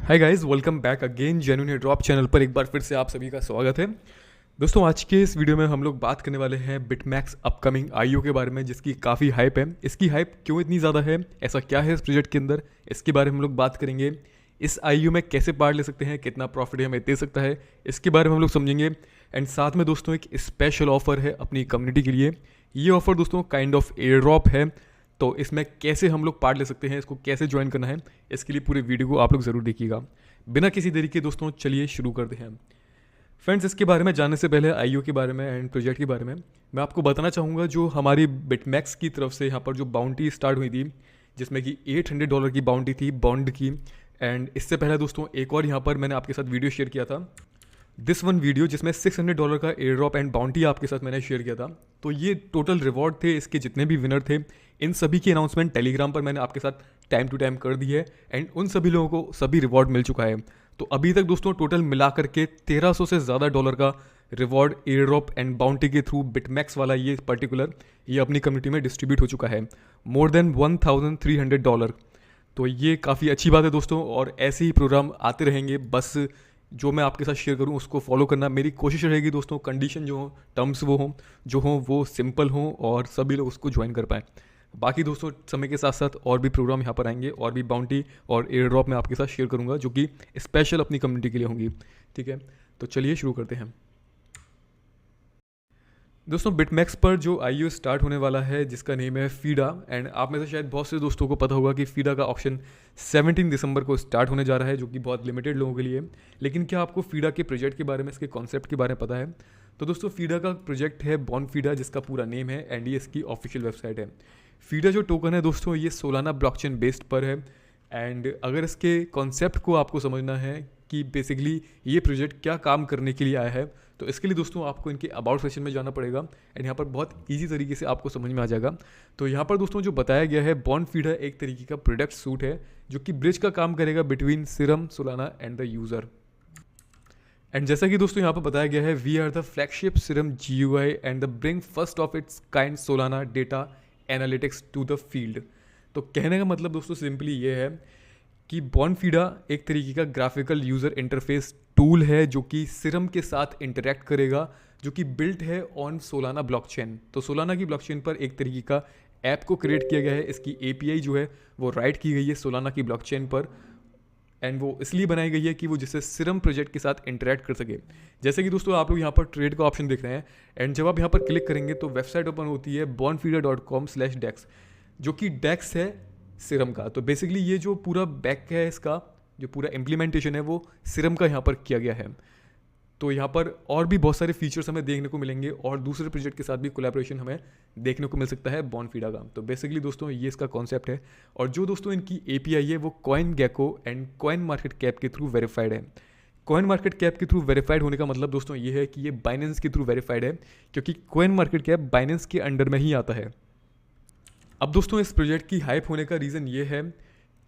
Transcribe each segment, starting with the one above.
Hi guys, welcome back again genuine drop channel पर एक बार फिर से आप सभी का स्वागत है। दोस्तों, आज के इस वीडियो में हम लोग बात करने वाले हैं बिटमैक्स अपकमिंग आईओ के बारे में, जिसकी काफ़ी हाइप है। इसकी हाइप क्यों इतनी ज़्यादा है, ऐसा क्या है इस प्रोजेक्ट के अंदर, इसके बारे में हम लोग बात करेंगे। इस आईओ में कैसे पार्ट ले सकते हैं, कितना प्रॉफिट हमें दे सकता है, इसके बारे में हम लोग समझेंगे। एंड साथ में दोस्तों एक स्पेशल ऑफर है अपनी कम्युनिटी के लिए। ये ऑफर दोस्तों काइंड ऑफ एयर ड्रॉप है, तो इसमें कैसे हम लोग पार्ट ले सकते हैं, इसको कैसे ज्वाइन करना है, इसके लिए पूरे वीडियो को आप लोग ज़रूर देखिएगा। बिना किसी देरी के दोस्तों चलिए शुरू करते हैं। फ्रेंड्स, इसके बारे में जानने से पहले आईओ के बारे में एंड प्रोजेक्ट के बारे में मैं आपको बताना चाहूँगा। जो हमारी बिटमैक्स की तरफ से यहाँ पर जो बाउंटी स्टार्ट हुई थी, जिसमें कि $800 की बाउंटी थी बॉन्ड की। एंड इससे पहले दोस्तों एक और यहाँ पर मैंने आपके साथ वीडियो शेयर किया था, दिस वन वीडियो, जिसमें $600 का एयर ड्रॉप एंड बाउंटी आपके साथ मैंने शेयर किया था। तो ये टोटल रिवॉर्ड थे, इसके जितने भी विनर थे, इन सभी की अनाउंसमेंट टेलीग्राम पर मैंने आपके साथ टाइम टू टाइम कर दी है। एंड उन सभी लोगों को सभी रिवॉर्ड मिल चुका है। तो अभी तक दोस्तों टोटल मिला करके 1300 से ज़्यादा डॉलर का reward air drop and bounty के थ्रू बिटमैक्स वाला ये पर्टिकुलर ये अपनी कम्युनिटी में डिस्ट्रीब्यूट हो चुका है, मोर देन $1300। तो ये काफ़ी अच्छी बात है दोस्तों, और ऐसे ही प्रोग्राम आते रहेंगे। बस जो मैं आपके साथ शेयर करूँ उसको फॉलो करना मेरी कोशिश रहेगी दोस्तों। कंडीशन जो हो, टर्म्स वो हों जो हों वो सिंपल हों और सभी लोग उसको ज्वाइन कर पाएँ। बाकी दोस्तों समय के साथ साथ और भी प्रोग्राम यहाँ पर आएंगे, और भी बाउंटी और एयर ड्रॉप मैं आपके साथ शेयर करूँगा, जो कि स्पेशल अपनी कम्युनिटी के लिए होंगी। ठीक है, तो चलिए शुरू करते हैं। दोस्तों, बिटमैक्स पर जो आईओ स्टार्ट होने वाला है, जिसका नेम है फीडा। एंड आप में से शायद बहुत से दोस्तों को पता होगा कि फीडा का ऑप्शन 17 दिसंबर को स्टार्ट होने जा रहा है, जो कि बहुत लिमिटेड लोगों के लिए। लेकिन क्या आपको फीडा के प्रोजेक्ट के बारे में, इसके कॉन्सेप्ट के बारे में पता है? तो दोस्तों फीडा का प्रोजेक्ट है बॉन फीडा, जिसका पूरा नेम है, एंड ये इसकी ऑफिशियल वेबसाइट है। फीडा जो टोकन है दोस्तों, ये सोलाना ब्लॉकचेन बेस्ड पर है। एंड अगर इसके कॉन्सेप्ट को आपको समझना है कि बेसिकली ये प्रोजेक्ट क्या काम करने के लिए आया है, तो इसके लिए दोस्तों आपको इनके अबाउट सेक्शन में जाना पड़ेगा। एंड यहाँ पर बहुत इजी तरीके से आपको समझ में आ जाएगा। तो यहाँ पर दोस्तों जो बताया गया है, बॉन्ड फीडा एक तरीके का प्रोडक्ट सूट है, जो कि ब्रिज का काम करेगा between Serum, Solana and the user. And जैसा कि दोस्तों यहाँ पर बताया गया है, we are the flagship Serum GUI and the bring first of its kind Solana data analytics to the field. तो कहने का मतलब दोस्तों सिंपली ये है कि बॉनफीडा एक तरीके का ग्राफिकल यूज़र इंटरफेस टूल है, जो कि सीरम के साथ इंटरेक्ट करेगा, जो कि बिल्ट है ऑन सोलाना ब्लॉकचेन। तो सोलाना की ब्लॉकचेन पर एक तरीके का ऐप को क्रिएट किया गया है। इसकी API जो है वो राइट की गई है सोलाना की ब्लॉकचेन पर। एंड वो इसलिए बनाई गई है कि वो जिससे सीरम प्रोजेक्ट के साथ इंटरेक्ट कर सके। जैसे कि दोस्तों आप लोग यहाँ पर ट्रेड का ऑप्शन देख रहे हैं, एंड जब आप यहाँ पर क्लिक करेंगे तो वेबसाइट ओपन होती है bonfeeder.com/dex, जो कि डेक्स है सीरम का। तो बेसिकली ये जो पूरा बैक है, इसका जो पूरा इम्प्लीमेंटेशन है वो सीरम का यहाँ पर किया गया है। तो यहाँ पर और भी बहुत सारे फीचर्स हमें देखने को मिलेंगे, और दूसरे प्रोजेक्ट के साथ भी कोलैबोरेशन हमें देखने को मिल सकता है बॉनफीडा का। तो बेसिकली दोस्तों ये इसका कॉन्सेप्ट है। और जो दोस्तों इनकी API है वो CoinGecko and CoinMarketCap के थ्रू वेरीफाइड है। कॉइन मार्केट कैप के थ्रू वेरीफाइड होने का मतलब दोस्तों ये है कि ये बाइनेंस के थ्रू वेरीफाइड है, क्योंकि कॉइन मार्केट कैप बाइनेंस के अंडर में ही आता है। अब दोस्तों इस प्रोजेक्ट की हाइप होने का रीज़न ये है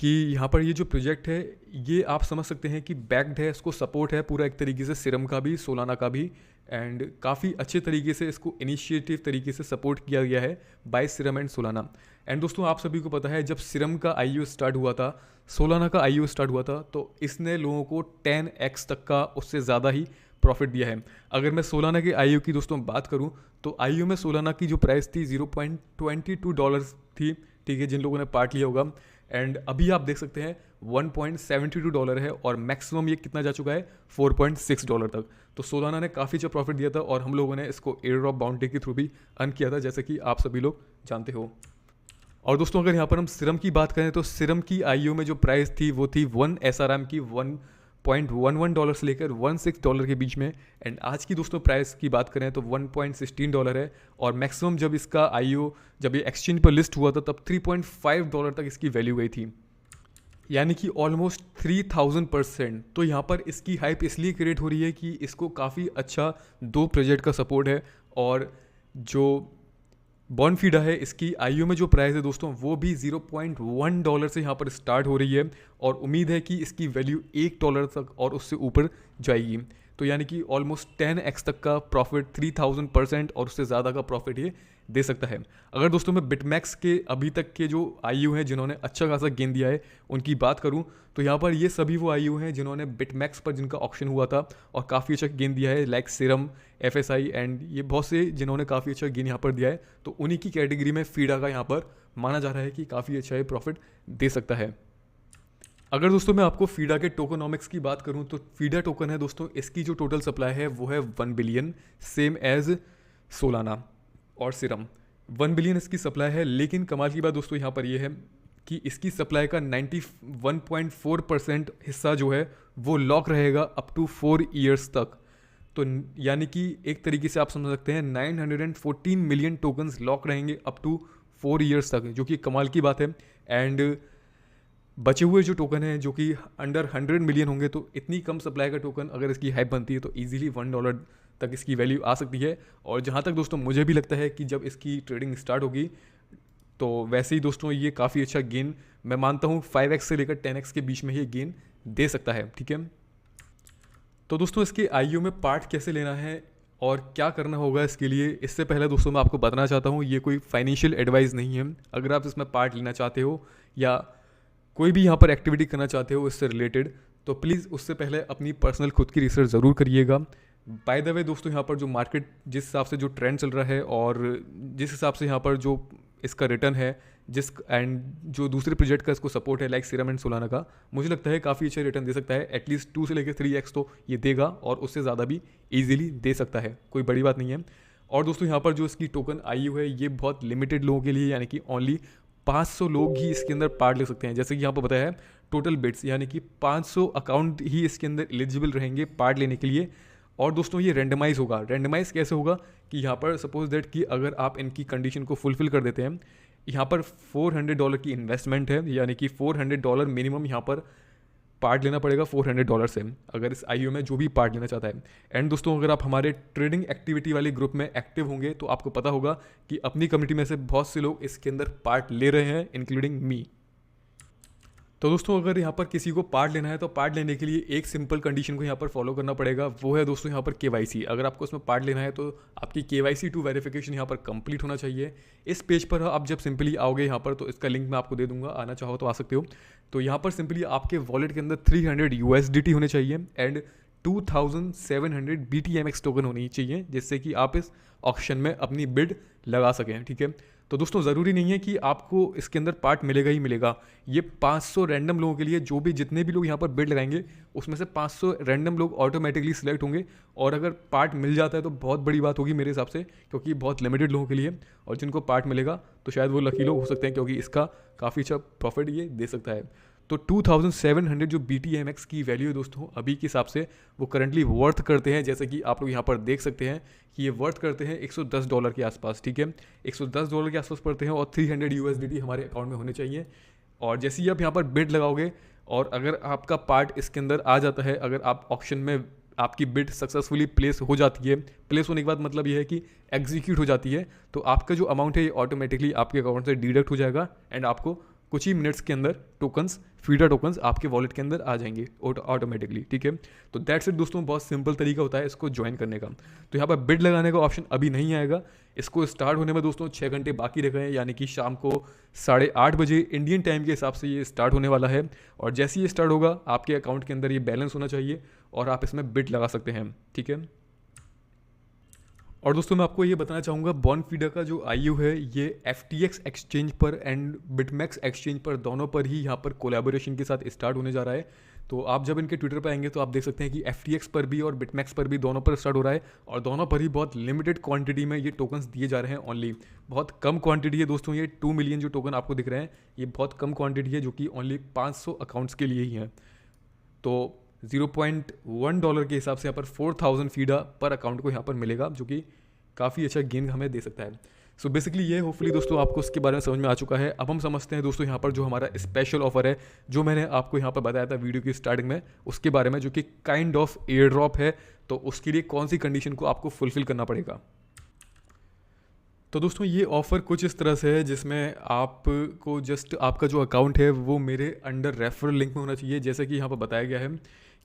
कि यहाँ पर ये जो प्रोजेक्ट है, ये आप समझ सकते हैं कि बैक्ड है, इसको सपोर्ट है पूरा एक तरीके से सीरम का भी, सोलाना का भी। एंड काफ़ी अच्छे तरीके से इसको इनिशिएटिव तरीके से सपोर्ट किया गया है by Serum and Solana. And दोस्तों आप सभी को पता है, जब सीरम का आईओ स्टार्ट हुआ था, सोलाना का आईओ स्टार्ट हुआ था, तो इसने लोगों को 10x तक का, उससे ज़्यादा ही प्रॉफिट दिया है। अगर मैं सोलाना के आईओ की दोस्तों बात करूं, तो आईओ में सोलाना की जो प्राइस थी $0.22 थी। ठीक है, जिन लोगों ने पार्ट लिया होगा। एंड अभी आप देख सकते हैं $1.72 है, और मैक्सिमम ये कितना जा चुका है, $4.6 तक। तो सोलाना ने काफ़ी अच्छा प्रॉफिट दिया था, और हम लोगों ने इसको एयर ड्रॉप बाउंटी के थ्रू भी अर्न किया था, जैसे कि आप सभी लोग जानते हो। और दोस्तों अगर यहाँ पर हम सीरम की बात करें, तो सीरम की आईओ में जो प्राइस थी वो थी 1 SRM की $1.11 से लेकर $1.6 के बीच में। एंड आज की दोस्तों प्राइस की बात करें तो $1.16 है, और मैक्सिमम जब इसका आईओ, जब ये एक्सचेंज पर लिस्ट हुआ था, तब $3.5 तक इसकी वैल्यू गई थी, यानी कि ऑलमोस्ट 3000%। तो यहाँ पर इसकी हाइप इसलिए क्रिएट हो रही है कि इसको काफ़ी अच्छा दो प्रोजेक्ट का सपोर्ट है। और जो बॉनफीडा है, इसकी आईओ में जो प्राइस है दोस्तों, वो भी $0.1 से यहाँ पर स्टार्ट हो रही है, और उम्मीद है कि इसकी वैल्यू $1 तक और उससे ऊपर जाएगी। तो यानी कि ऑलमोस्ट 10x तक का प्रॉफिट, 3000% और उससे ज़्यादा का प्रॉफिट ये दे सकता है। अगर दोस्तों मैं बिटमैक्स के अभी तक के जो आईयू हैं जिन्होंने अच्छा खासा गेन दिया है उनकी बात करूं तो यहाँ पर ये सभी वो आईयू हैं जिन्होंने बिटमैक्स पर जिनका ऑक्शन हुआ था और काफ़ी अच्छा गेन दिया है, लाइक सीरम, एफएसआई एंड ये बहुत से जिन्होंने काफ़ी अच्छा गेन यहाँ पर दिया है। तो उन्हीं की कैटेगरी में फीडा का यहाँ पर माना जा रहा है कि काफ़ी अच्छा ये प्रॉफिट दे सकता है। अगर दोस्तों मैं आपको फीडा के टोकनॉमिक्स की बात करूं तो फीडा टोकन है दोस्तों, इसकी जो टोटल सप्लाई है वो है 1 बिलियन, सेम एज सोलाना और सीरम। 1 बिलियन इसकी सप्लाई है, लेकिन कमाल की बात दोस्तों यहाँ पर ये है कि इसकी सप्लाई का 91.4% हिस्सा जो है वो लॉक रहेगा अप टू 4 ईयर्स तक। तो यानी कि एक तरीके से आप समझ सकते हैं 914 मिलियन टोकन्स लॉक रहेंगे अप टू 4 ईयर्स तक, जो कि कमाल की बात है। एंड बचे हुए जो टोकन हैं जो कि अंडर 100 मिलियन होंगे, तो इतनी कम सप्लाई का टोकन अगर इसकी हाइप बनती है तो इजीली $1 तक इसकी वैल्यू आ सकती है। और जहाँ तक दोस्तों मुझे भी लगता है कि जब इसकी ट्रेडिंग स्टार्ट होगी तो वैसे ही दोस्तों ये काफ़ी अच्छा गेन, मैं मानता हूँ 5x से लेकर 10x के बीच में ये गेन दे सकता है। ठीक है, तो दोस्तों इसके आईयू में पार्ट कैसे लेना है और क्या करना होगा इसके लिए, इससे पहले दोस्तों मैं आपको बताना चाहता हूँ ये कोई फाइनेंशियल एडवाइस नहीं है। अगर आप इसमें पार्ट लेना चाहते हो या कोई भी यहाँ पर एक्टिविटी करना चाहते हो इससे रिलेटेड, तो प्लीज़ उससे पहले अपनी पर्सनल खुद की रिसर्च ज़रूर करिएगा। बाय द वे दोस्तों यहाँ पर जो मार्केट जिस हिसाब से जो ट्रेंड चल रहा है और जिस हिसाब से यहाँ पर जो इसका रिटर्न है एंड जो दूसरे प्रोजेक्ट का इसको सपोर्ट है लाइक सीरम एंड सोलाना का, मुझे लगता है काफ़ी अच्छा रिटर्न दे सकता है। एटलीस्ट 2 से लेकर 3x तो ये देगा और उससे ज़्यादा भी ईजिली दे सकता है, कोई बड़ी बात नहीं है। और दोस्तों यहाँ पर जो इसकी टोकन आईयू है ये बहुत लिमिटेड लोगों के लिए, यानी कि ओनली 500 लोग ही इसके अंदर पार्ट ले सकते हैं। जैसे कि यहाँ पर बताया है टोटल बिट्स, यानी कि 500 अकाउंट ही इसके अंदर एलिजिबल रहेंगे पार्ट लेने के लिए। और दोस्तों ये रेंडमाइज होगा। रेंडमाइज कैसे होगा कि यहाँ पर सपोज दैट कि अगर आप इनकी कंडीशन को फुलफिल कर देते हैं, यहाँ पर $400 की इन्वेस्टमेंट है, यानी कि $400 मिनिमम यहाँ पर पार्ट लेना पड़ेगा $400 से, अगर इस आईयू में जो भी पार्ट लेना चाहता है। एंड दोस्तों अगर आप हमारे ट्रेडिंग एक्टिविटी वाले ग्रुप में एक्टिव होंगे तो आपको पता होगा कि अपनी कम्युनिटी में से बहुत से लोग इसके अंदर पार्ट ले रहे हैं, इंक्लूडिंग मी। तो दोस्तों अगर यहाँ पर किसी को पार्ट लेना है तो पार्ट लेने के लिए एक सिंपल कंडीशन को यहाँ पर फॉलो करना पड़ेगा, वो है दोस्तों यहाँ पर KYC। अगर आपको इसमें पार्ट लेना है तो आपकी KYC टू वेरिफिकेशन यहाँ पर कंप्लीट होना चाहिए। इस पेज पर आप जब सिंपली आओगे यहाँ पर, तो इसका लिंक मैं आपको दे दूंगा, आना चाहो तो आ सकते हो। तो यहाँ पर सिंपली आपके वॉलेट के अंदर 300 USDT होने चाहिए एंड 2700 BTMX टोकन होनी चाहिए, जिससे कि आप इस ऑक्शन में अपनी बिड लगा सकें। ठीक है, तो दोस्तों ज़रूरी नहीं है कि आपको इसके अंदर पार्ट मिलेगा ही मिलेगा। ये 500 रैंडम लोगों के लिए, जो भी जितने भी लोग यहाँ पर बिड लगाएंगे उसमें से 500 रैंडम लोग ऑटोमेटिकली सिलेक्ट होंगे। और अगर पार्ट मिल जाता है तो बहुत बड़ी बात होगी मेरे हिसाब से, क्योंकि बहुत लिमिटेड लोगों के लिए, और जिनको पार्ट मिलेगा तो शायद वो लकी लोग हो सकते हैं, क्योंकि इसका काफ़ी अच्छा प्रॉफिट ये दे सकता है। तो 2700 जो BTMX की वैल्यू है दोस्तों अभी के हिसाब से वो करंटली वर्थ करते हैं, जैसे कि आप लोग यहाँ पर देख सकते हैं कि ये वर्थ करते हैं $110 के आसपास। ठीक है, $110 के आसपास पड़ते हैं और 300 USDT हमारे अकाउंट में होने चाहिए। और जैसे ही आप यहाँ पर बिड लगाओगे और अगर आपका पार्ट इसके अंदर आ जाता है, अगर आप ऑक्शन में आपकी बिड सक्सेसफुली प्लेस हो जाती है, प्लेस होने के बाद मतलब ये है कि एग्जीक्यूट हो जाती है, तो आपका जो अमाउंट है ये ऑटोमेटिकली आपके अकाउंट से डिडक्ट हो जाएगा एंड आपको कुछ ही मिनट्स के अंदर टोकन्स, फीडा टोकन्स आपके वॉलेट के अंदर आ जाएंगे ऑटोमेटिकली। ठीक है, तो दैट्स इट दोस्तों, बहुत सिंपल तरीका होता है इसको ज्वाइन करने का। तो यहाँ पर बिड लगाने का ऑप्शन अभी नहीं आएगा, इसको स्टार्ट होने में दोस्तों 6 घंटे बाकी रह गए हैं, यानी कि शाम को 8:30 बजे इंडियन टाइम के हिसाब से ये स्टार्ट होने वाला है। और जैसे ही ये स्टार्ट होगा आपके अकाउंट के अंदर ये बैलेंस होना चाहिए और आप इसमें बिड लगा सकते हैं। ठीक है, और दोस्तों मैं आपको ये बताना चाहूँगा बॉनफीडा का जो आईयू है ये FTX एक्सचेंज पर एंड बिटमैक्स एक्सचेंज पर दोनों पर ही यहाँ पर कोलैबोरेशन के साथ स्टार्ट होने जा रहा है। तो आप जब इनके ट्विटर पर आएंगे तो आप देख सकते हैं कि FTX पर भी और बिटमैक्स पर भी दोनों पर स्टार्ट हो रहा है, और दोनों पर ही बहुत लिमिटेड क्वांटिटी में ये टोकन्स दिए जा रहे हैं। ओनली बहुत कम क्वांटिटी है दोस्तों, ये 2 मिलियन जो टोकन आपको दिख रहे हैं ये बहुत कम क्वांटिटी है, जो कि ओनली 500 अकाउंट्स के लिए ही है। तो $0.1 के हिसाब से यहाँ पर 4000 फीडा पर अकाउंट को यहाँ पर मिलेगा, जो कि काफ़ी अच्छा गेन हमें दे सकता है। सो बेसिकली ये होपफुली दोस्तों आपको इसके बारे में समझ में आ चुका है। अब हम समझते हैं दोस्तों यहाँ पर जो हमारा स्पेशल ऑफर है, जो मैंने आपको यहाँ पर बताया था वीडियो की स्टार्टिंग में, उसके बारे में, जो कि काइंड ऑफ एयर ड्रॉप है। तो उसके लिए कौन सी कंडीशन को आपको फुलफिल करना पड़ेगा। तो दोस्तों ये ऑफ़र कुछ इस तरह से है जिसमें आपको जस्ट आपका जो अकाउंट है वो मेरे अंडर रेफरल लिंक में होना चाहिए। जैसे कि यहाँ पर बताया गया है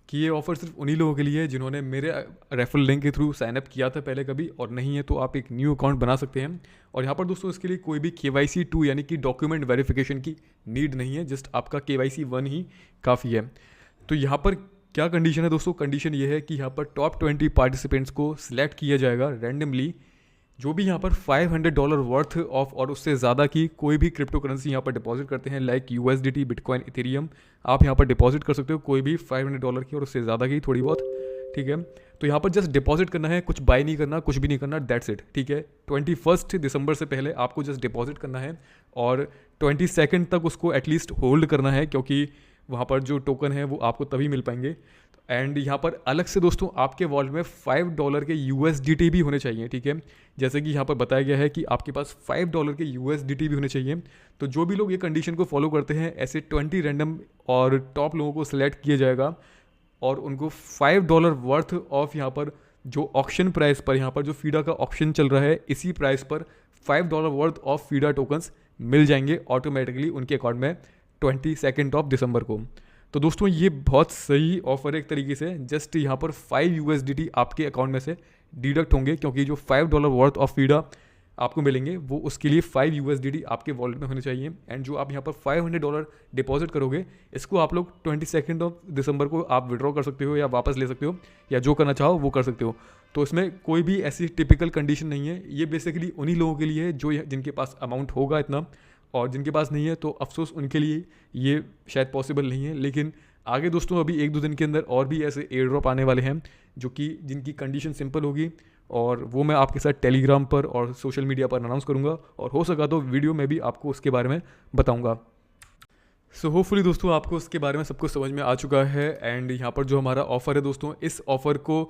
कि ये ऑफ़र सिर्फ उन्हीं लोगों के लिए है जिन्होंने मेरे रेफरल लिंक के थ्रू साइनअप किया था पहले कभी, और नहीं है तो आप एक न्यू अकाउंट बना सकते हैं। और यहाँ पर दोस्तों इसके लिए कोई भी KYC 2 यानी कि डॉक्यूमेंट वेरिफिकेशन की नीड नहीं है, जस्ट आपका KYC 1 ही काफ़ी है। तो यहाँ पर क्या कंडीशन है दोस्तों? कंडीशन ये है कि यहाँ पर टॉप 20 पार्टिसिपेंट्स को सिलेक्ट किया जाएगा रैंडमली, जो भी यहाँ पर $500 वर्थ ऑफ और उससे ज़्यादा की कोई भी क्रिप्टो करेंसी यहाँ पर डिपॉजिट करते हैं, लाइक USDT, बिटकॉइन, इथेरियम, आप यहाँ पर डिपॉजिट कर सकते हो कोई भी $500 की और उससे ज़्यादा की थोड़ी बहुत, ठीक है। तो यहाँ पर जस्ट डिपॉजिट करना है, कुछ बाय नहीं करना, कुछ भी नहीं करना, दैट्स इट, ठीक है। 21 दिसंबर से पहले आपको जस्ट डिपॉजिट करना है और 22 तक उसको एटलीस्ट होल्ड करना है, क्योंकि वहाँ पर जो टोकन है वो आपको तभी मिल पाएंगे। एंड यहाँ पर अलग से दोस्तों आपके वॉलेट में $5 के USDT भी होने चाहिए, ठीक है। जैसे कि यहाँ पर बताया गया है कि आपके पास $5 के USDT भी होने चाहिए। तो जो भी लोग ये कंडीशन को फॉलो करते हैं, ऐसे 20 रैंडम और टॉप लोगों को सिलेक्ट किया जाएगा और उनको $5 वर्थ ऑफ यहाँ पर जो ऑक्शन प्राइस पर, यहाँ पर जो फीडा का ऑक्शन चल रहा है, इसी प्राइस पर $5 वर्थ ऑफ फीडा टोकन्स मिल जाएंगे ऑटोमेटिकली उनके अकाउंट में 22 दिसंबर को। तो दोस्तों ये बहुत सही ऑफर है एक तरीके से, जस्ट यहाँ पर 5 USDT आपके अकाउंट में से डिडक्ट होंगे, क्योंकि जो $5 वर्थ ऑफ फीडा आपको मिलेंगे वो उसके लिए 5 USDT आपके वॉलेट में होने चाहिए। एंड जो आप यहाँ पर $500 डिपॉजिट करोगे, इसको आप लोग 22 दिसंबर को आप विड्रॉ कर सकते हो या वापस ले सकते हो, या जो करना चाहो वो कर सकते हो। तो इसमें कोई भी ऐसी टिपिकल कंडीशन नहीं है, ये बेसिकली उन्हीं लोगों के लिए है जो जिनके पास अमाउंट होगा इतना, और जिनके पास नहीं है तो अफसोस उनके लिए ये शायद पॉसिबल नहीं है। लेकिन आगे दोस्तों अभी 1-2 दिन के अंदर और भी ऐसे एयर ड्रॉप आने वाले हैं जो कि जिनकी कंडीशन सिंपल होगी, और वो मैं आपके साथ टेलीग्राम पर और सोशल मीडिया पर अनाउंस करूँगा, और हो सका तो वीडियो में भी आपको उसके बारे में बताऊँगा। सो होपफुली दोस्तों आपको उसके बारे में सब कुछ समझ में आ चुका है। एंड यहाँ पर जो हमारा ऑफ़र है दोस्तों, इस ऑफ़र को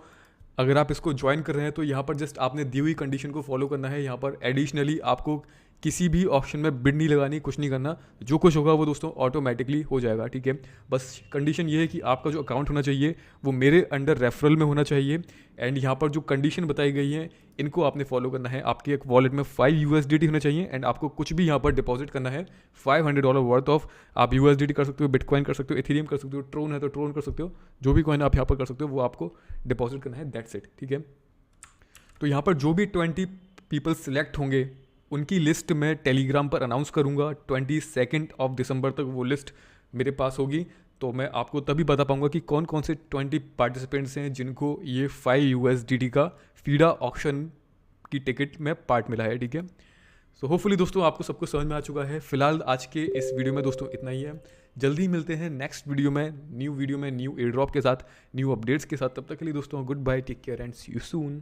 अगर आप इसको ज्वाइन कर रहे हैं तो यहाँ पर जस्ट आपने दी हुई कंडीशन को फॉलो करना है। यहाँ पर एडिशनली आपको किसी भी ऑप्शन में बिड नहीं लगानी, कुछ नहीं करना, जो कुछ होगा वो दोस्तों ऑटोमेटिकली हो जाएगा, ठीक है। बस कंडीशन ये है कि आपका जो अकाउंट होना चाहिए वो मेरे अंडर रेफरल में होना चाहिए। एंड यहाँ पर जो कंडीशन बताई गई है इनको आपने फॉलो करना है। आपके एक वॉलेट में 5 USDT होना चाहिए एंड आपको कुछ भी यहाँ पर डिपॉजिट करना है $500 वर्थ ऑफ। आप USDT कर सकते हो, बिटकॉइन कर सकते हो, इथेरियम कर सकते हो, ट्रोन है तो ट्रोन कर सकते हो, जो भी कॉइन आप यहाँ पर कर सकते हो वो आपको डिपॉजिट करना है, दैट्स इट, ठीक है। तो यहाँ पर जो भी 20 पीपल सिलेक्ट होंगे उनकी लिस्ट मैं टेलीग्राम पर अनाउंस करूँगा। 22 दिसंबर तक वो लिस्ट मेरे पास होगी, तो मैं आपको तभी बता पाऊँगा कि कौन कौन से 20 पार्टिसिपेंट्स हैं जिनको ये 5 USDT का फीडा ऑक्शन की टिकट में पार्ट मिला है, ठीक है। सो होपफुली दोस्तों आपको सब कुछ समझ में आ चुका है। फिलहाल आज के इस वीडियो में दोस्तों इतना ही है। जल्दी मिलते हैं नेक्स्ट वीडियो में, न्यू एयर ड्रॉप के साथ, न्यू अपडेट्स के साथ। तब तक के लिए दोस्तों goodbye, take care and see you soon.